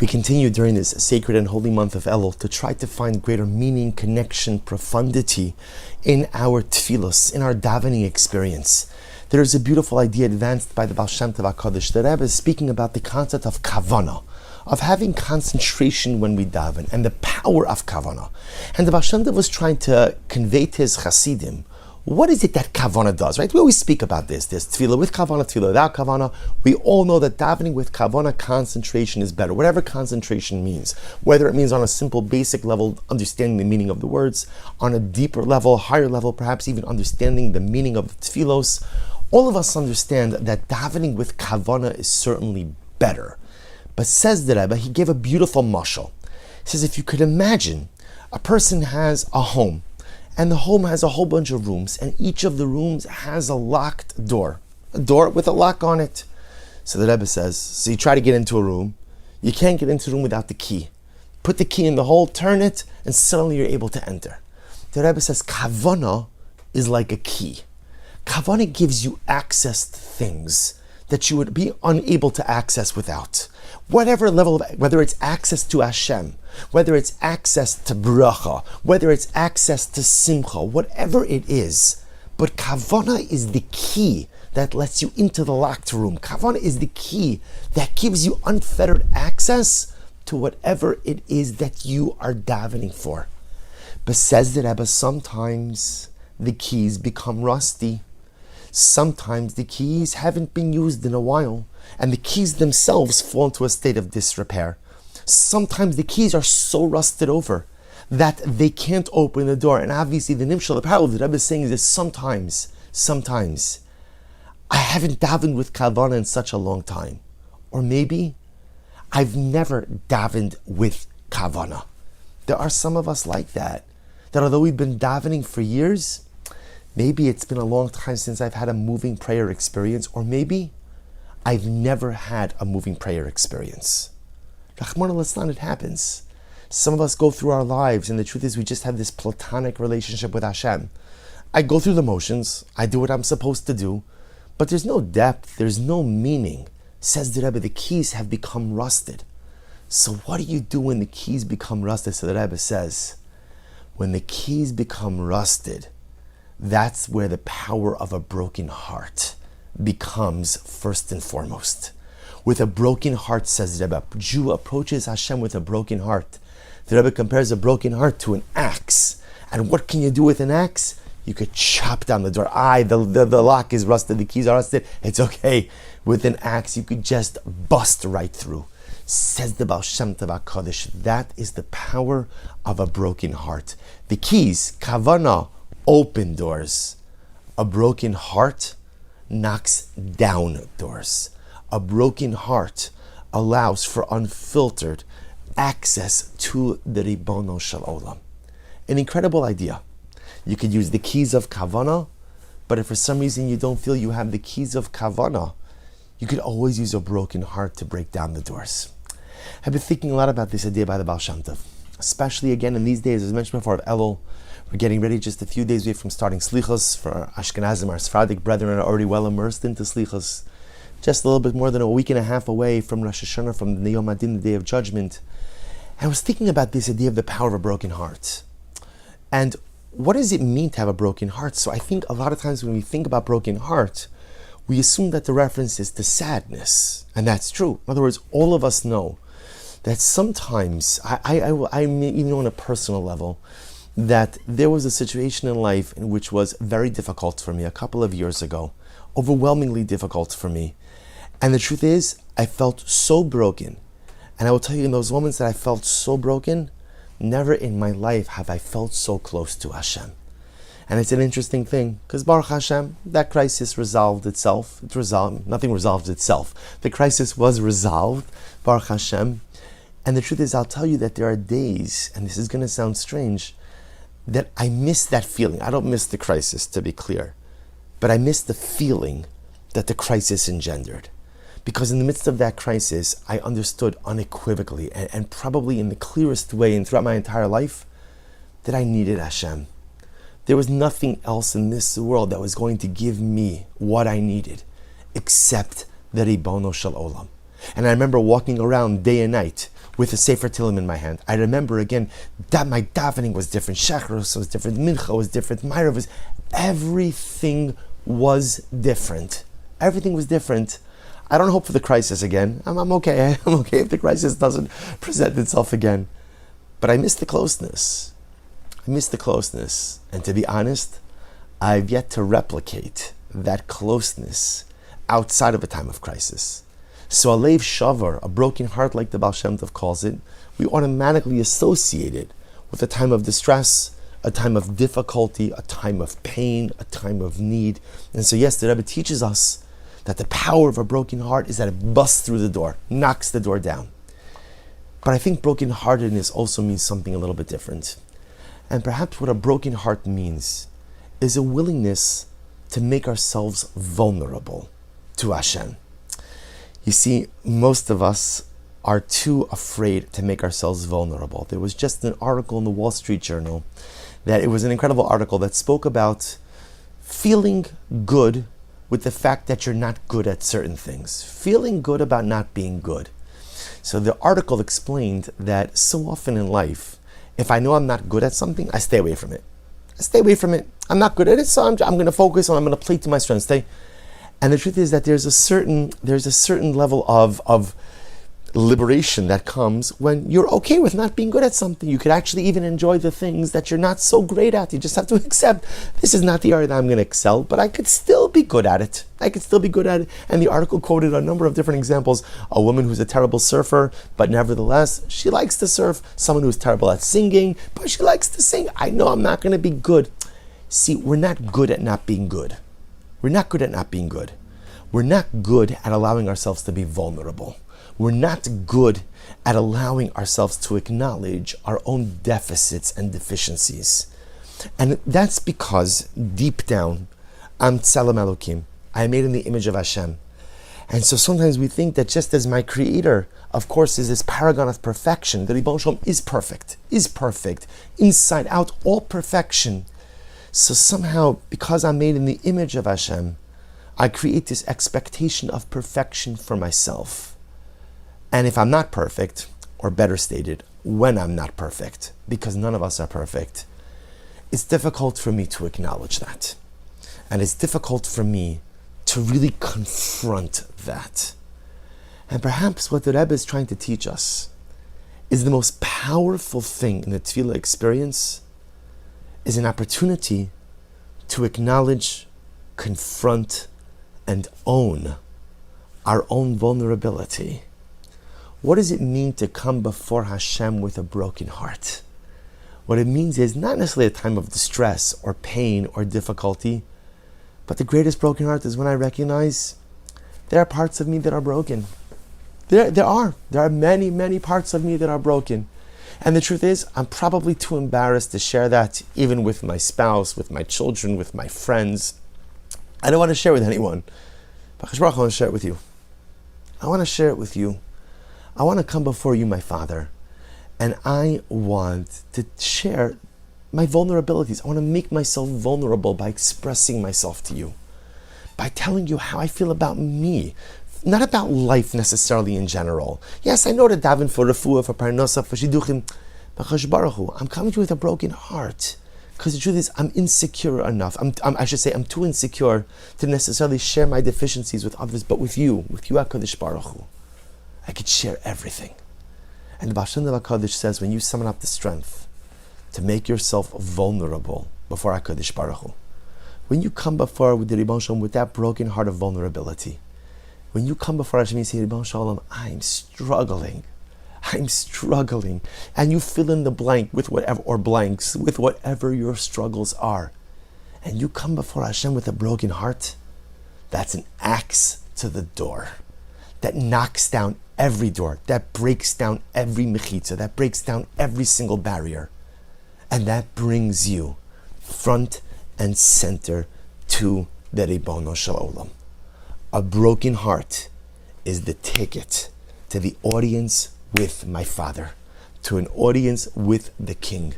We continue during this sacred and holy month of Elul to try to find greater meaning, connection, profundity in our tefillos, in our davening experience. There is a beautiful idea advanced by the Baal Shem Tov HaKadosh. The Rebbe is speaking about the concept of kavanah, of having concentration when we daven, and the power of kavanah. And the Baal Shem Tov was trying to convey to his Hasidim, what is it that kavanah does, right? We always speak about this. There's tefillah with kavanah, tefillah without kavanah. We all know that davening with kavanah, concentration is better. Whatever concentration means, whether it means on a simple, basic level, understanding the meaning of the words, on a deeper level, higher level, perhaps even understanding the meaning of the tefillos, all of us understand that davening with kavanah is certainly better. But says the Rebbe, he gave a beautiful mashal. He says, if you could imagine, a person has a home, and the home has a whole bunch of rooms, and each of the rooms has a locked door, a door with a lock on it. So the Rebbe says, so you try to get into a room, you can't get into the room without the key. Put the key in the hole, turn it, and suddenly you're able to enter. The Rebbe says, kavanah is like a key. Kavanah gives you access to things that you would be unable to access without. Whatever level of, whether it's access to Hashem, whether it's access to bracha, whether it's access to simcha, whatever it is, but kavanah is the key that lets you into the locked room. Kavanah is the key that gives you unfettered access to whatever it is that you are davening for. But says the Rebbe, sometimes the keys become rusty. Sometimes the keys haven't been used in a while, and the keys themselves fall into a state of disrepair. Sometimes the keys are so rusted over that they can't open the door. And obviously the nimshal, the parallel that Rebbe is saying is that sometimes, I haven't davened with kavanah in such a long time. Or maybe I've never davened with kavanah. There are some of us like that although we've been davening for years, maybe it's been a long time since I've had a moving prayer experience, or maybe I've never had a moving prayer experience. Rahman al-Islam, it happens. Some of us go through our lives, and the truth is we just have this platonic relationship with Hashem. I go through the motions, I do what I'm supposed to do, but there's no depth, there's no meaning. Says the Rebbe, the keys have become rusted. So what do you do when the keys become rusted? So the Rebbe says, when the keys become rusted, that's where the power of a broken heart becomes first and foremost. With a broken heart, says the Rebbe, a Jew approaches Hashem with a broken heart. The Rebbe compares a broken heart to an axe. And what can you do with an axe? You could chop down the door. The lock is rusted, the keys are rusted. It's okay. With an axe, you could just bust right through. Says the Baal Shem Tov HaKadosh, that is the power of a broken heart. The keys, kavanah, open doors. A broken heart knocks down doors. A broken heart allows for unfiltered access to the Ribono Shel Olam. An incredible idea. You could use the keys of kavanah, but if for some reason you don't feel you have the keys of kavanah, you could always use a broken heart to break down the doors. I've been thinking a lot about this idea by the Baal Shem Tov, especially again in these days, as mentioned before, of Elul. We're getting ready just a few days away from starting Slichos. For our Ashkenazim, our Sephardic brethren are already well immersed into Slichos. Just a little bit more than a week and a half away from Rosh Hashanah, from the Yom Adin, the Day of Judgment. I was thinking about this idea of the power of a broken heart. And what does it mean to have a broken heart? So I think a lot of times when we think about broken heart, we assume that the reference is to sadness. And that's true. In other words, all of us know that sometimes, I mean, even on a personal level, that there was a situation in life in which was very difficult for me a couple of years ago, overwhelmingly difficult for me. And the truth is, I felt so broken. And I will tell you, in those moments that I felt so broken, never in my life have I felt so close to Hashem. And it's an interesting thing, because Baruch Hashem, that crisis resolved itself. Nothing resolved itself. The crisis was resolved, Baruch Hashem. And the truth is, I'll tell you that there are days, and this is going to sound strange, that I miss that feeling. I don't miss the crisis, to be clear, but I miss the feeling that the crisis engendered. Because in the midst of that crisis, I understood unequivocally, and probably in the clearest way and throughout my entire life, that I needed Hashem. There was nothing else in this world that was going to give me what I needed, except the Ribono Shel Olam. And I remember walking around day and night with a Sefer Tehillim in my hand. I remember again that my davening was different, Shacharos was different, Mincha was different, Ma'ariv was, everything was different. Everything was different. I don't hope for the crisis again. I'm okay. I'm okay if the crisis doesn't present itself again. But I miss the closeness. I miss the closeness. And to be honest, I've yet to replicate that closeness outside of a time of crisis. So a leiv shavar, a broken heart like the Baal Shem Tov calls it, we automatically associate it with a time of distress, a time of difficulty, a time of pain, a time of need. And so yes, the Rebbe teaches us that the power of a broken heart is that it busts through the door, knocks the door down. But I think brokenheartedness also means something a little bit different. And perhaps what a broken heart means is a willingness to make ourselves vulnerable to Hashem. You see, most of us are too afraid to make ourselves vulnerable. There was just an article in the Wall Street Journal that it was an incredible article that spoke about feeling good with the fact that you're not good at certain things, feeling good about not being good. So the article explained that so often in life, if I know I'm not good at something, I stay away from it. I stay away from it. I'm not good at it, so I'm going to focus on, I'm going to play to my strengths. And the truth is that there's a certain level of liberation that comes when you're okay with not being good at something. You could actually even enjoy the things that you're not so great at. You just have to accept, this is not the area that I'm going to excel, but I could still be good at it. And the article quoted a number of different examples. A woman who's a terrible surfer, but nevertheless, she likes to surf. Someone who's terrible at singing, but she likes to sing. I know I'm not going to be good. See, we're not good at not being good. We're not good at not being good. We're not good at allowing ourselves to be vulnerable. We're not good at allowing ourselves to acknowledge our own deficits and deficiencies. And that's because deep down, I'm Tzelem Elokim. I am made in the image of Hashem. And so sometimes we think that just as my Creator, of course, is this paragon of perfection, the Ribbon Shalom is perfect, inside out, all perfection. So somehow, because I'm made in the image of Hashem, I create this expectation of perfection for myself. And if I'm not perfect, or better stated, when I'm not perfect, because none of us are perfect, it's difficult for me to acknowledge that. And it's difficult for me to really confront that. And perhaps what the Rebbe is trying to teach us is the most powerful thing in the Tefillah experience is an opportunity to acknowledge, confront, and own our own vulnerability. What does it mean to come before Hashem with a broken heart? What it means is not necessarily a time of distress or pain or difficulty, but the greatest broken heart is when I recognize there are parts of me that are broken. There are many, many parts of me that are broken. And the truth is, I'm probably too embarrassed to share that, even with my spouse, with my children, with my friends. I don't want to share with anyone. But I want to share it with you. I want to share it with you. I want to come before you, my Father, and I want to share my vulnerabilities. I want to make myself vulnerable by expressing myself to you, by telling you how I feel about me, not about life necessarily in general. Yes, I know to daven for refuah, for parnasa, for shidduchim, but Choshen Baruch Hu, I'm coming to you with a broken heart, because the truth is, I'm insecure enough. I'm too insecure to necessarily share my deficiencies with others, but with you, HaKadosh Baruch Hu, I could share everything. And the Baal Shem Tov HaKadosh says, when you summon up the strength to make yourself vulnerable before HaKadosh Baruch Hu, when you come before with the Ribbon Shalom with that broken heart of vulnerability, when you come before Hashem and say, Ribbon Shalom, I'm struggling, and you fill in the blank with whatever, or blanks, with whatever your struggles are, and you come before Hashem with a broken heart, that's an axe to the door that knocks down every door, that breaks down every mechitza, that breaks down every single barrier, and that brings you front and center to the Ribono Shel Olam. A broken heart is the ticket to the audience with my Father, to an audience with the King,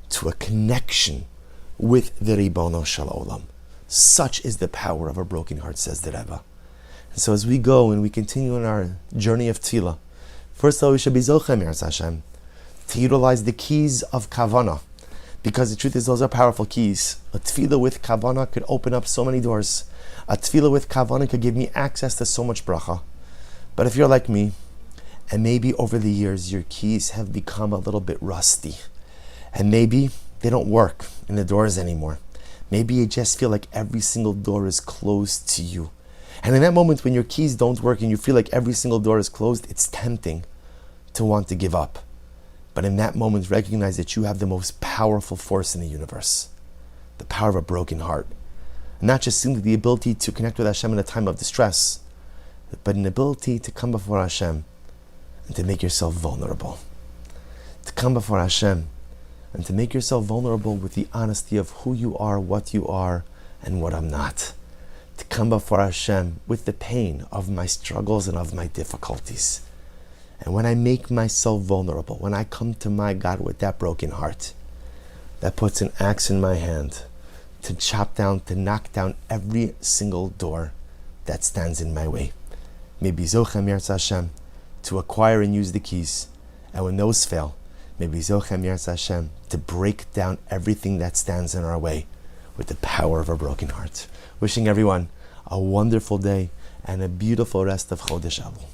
to a connection with the Ribono Shel Olam. Such is the power of a broken heart, says the Rebbe. And so as we go and we continue on our journey of Tefillah, First of all, we should be zochem, Yirtzeh Hashem, to utilize the keys of Kavanah, because the truth is those are powerful keys. A tefillah with Kavanah could open up so many doors. A tefillah with Kavanah could give me access to so much bracha. But if you're like me, and maybe over the years your keys have become a little bit rusty, and maybe they don't work in the doors anymore. Maybe you just feel like every single door is closed to you. And in that moment when your keys don't work and you feel like every single door is closed, it's tempting to want to give up. But in that moment, recognize that you have the most powerful force in the universe, the power of a broken heart. And not just simply the ability to connect with Hashem in a time of distress, but an ability to come before Hashem and to make yourself vulnerable. To come before Hashem and to make yourself vulnerable with the honesty of who you are, and what I'm not. To come before Hashem with the pain of my struggles and of my difficulties. And when I make myself vulnerable, when I come to my God with that broken heart, that puts an axe in my hand to chop down, to knock down every single door that stands in my way. May be zochem, Yirtzeh Hashem, to acquire and use the keys. And when those fail, may be zochem, Yirtzeh Hashem, to break down everything that stands in our way with the power of a broken heart. Wishing everyone a wonderful day and a beautiful rest of Chodesh Elul.